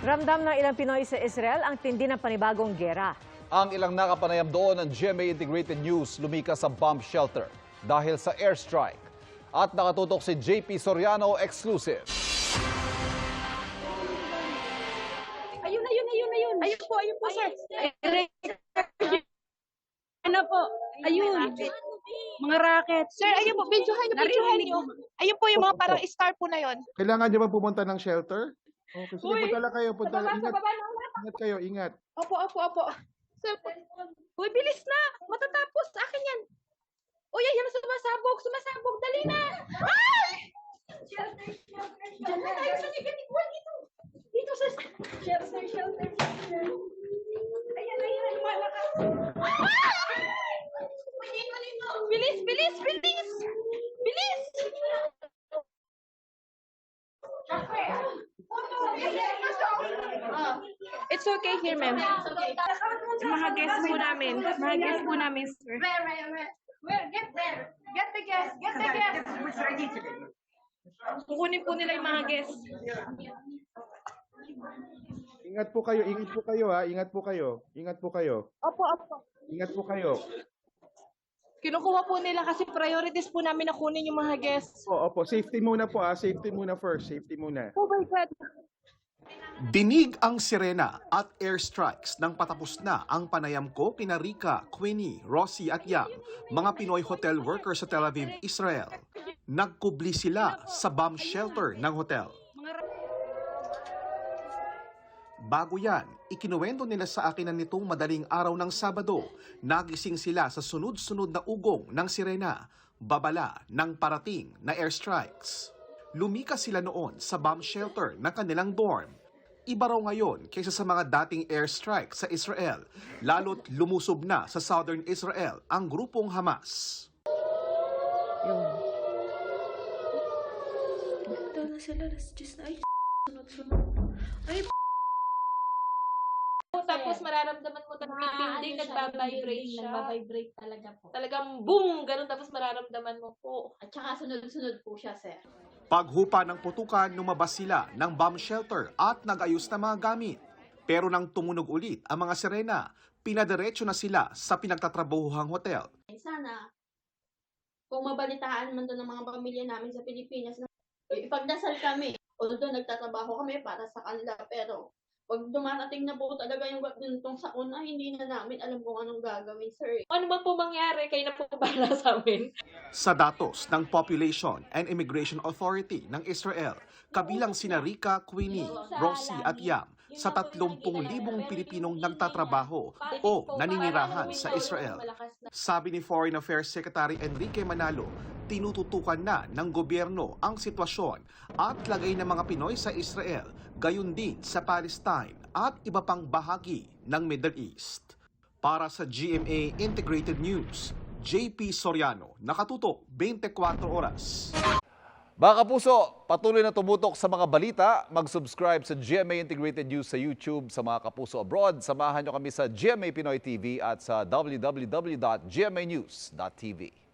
Ramdam ng ilang Pinoy sa Israel ang tindi ng panibagong gera. Ang ilang nakapanayam doon ng GMA Integrated News lumikas sa bomb shelter dahil sa airstrike. At nakatutok si JP Soriano exclusive. Ayun. Ayun po, sir. Ano po? Ayun. Mga racket. Sir, ayun po, videohan niyo. Ayun po yung mga parang star po na yon. Kailangan niyo ba pumunta ng shelter? Okay, sige, Uy, punta lang kayo. Punta lang. Sa baba na. Ingat kayo, ingat. Opo. Sir, uy, bilis na. Matatapos. Akin yan. Uy, ayan, sumasabog. Dali na. Ay! Diyan na tayo sa negative one dito. Dito sa shelter. Ayan, lumalakas. Ay! Bilis. It's okay here, ma'am. Mga guests po namin, sir. Where? Get there. Get the guest. Kukunin po nila yung mga guests. Ingat po kayo ha. Ingat po kayo. Opo. Ingat po kayo. Kinukuha po nila kasi priorities po namin na kunin yung mga guests. Opo. Safety muna po ha. Safety muna first. Oh my God. Dinig ang sirena at airstrikes nang patapos na ang panayam ko kina Rica, Queenie, Rosie at Yam, mga Pinoy hotel workers sa Tel Aviv, Israel. Nagkubli sila sa bomb shelter ng hotel. Bago yan, ikinuwento nila sa akin na nitong madaling araw ng Sabado, nagising sila sa sunod-sunod na ugong ng sirena, babala ng parating na airstrikes. Lumikas sila noon sa bomb shelter ng kanilang dorm. Iba raw ngayon kaysa sa mga dating airstrike sa Israel, lalo't lumusob na sa southern Israel ang grupong Hamas. Dito na sila, tapos mararamdaman mo tagpipinding, nagbabibrate siya. Nagbabibrate talaga po. Talagang boom, ganun, tapos mararamdaman mo po. At saka sunod-sunod po siya, sir. Paghupa ng putukan, lumabas sila ng bomb shelter at nag-ayos na mga gamit. Pero nang tumunog ulit ang mga sirena, pinadiretso na sila sa pinagtatrabahuhang hotel. Sana, kung mabalitaan man doon ng mga pamilya namin sa Pilipinas, ipagdasal kami. Although nagtatrabaho kami para sa kanila, pero pag dumarating na po talaga yung ganitong sakuna, hindi na namin alam kung anong gagawin, sir. Ano man po mangyari, kayo na po para sa amin. Sa datos ng Population and Immigration Authority ng Israel, kabilang sina Rica, Queenie, Rosie at Yam, sa 30,000 Pilipinong nagtatrabaho o naninirahan sa Israel. Sabi ni Foreign Affairs Secretary Enrique Manalo, tinututukan na ng gobyerno ang sitwasyon at lagay ng mga Pinoy sa Israel, gayon din sa Palestine at iba pang bahagi ng Middle East. Para sa GMA Integrated News, JP Soriano, nakatutok 24 oras. Mga kapuso, patuloy na tumutok sa mga balita. Mag-subscribe sa GMA Integrated News sa YouTube. Sa mga kapuso abroad, samahan nyo kami sa GMA Pinoy TV at sa www.gmanews.tv.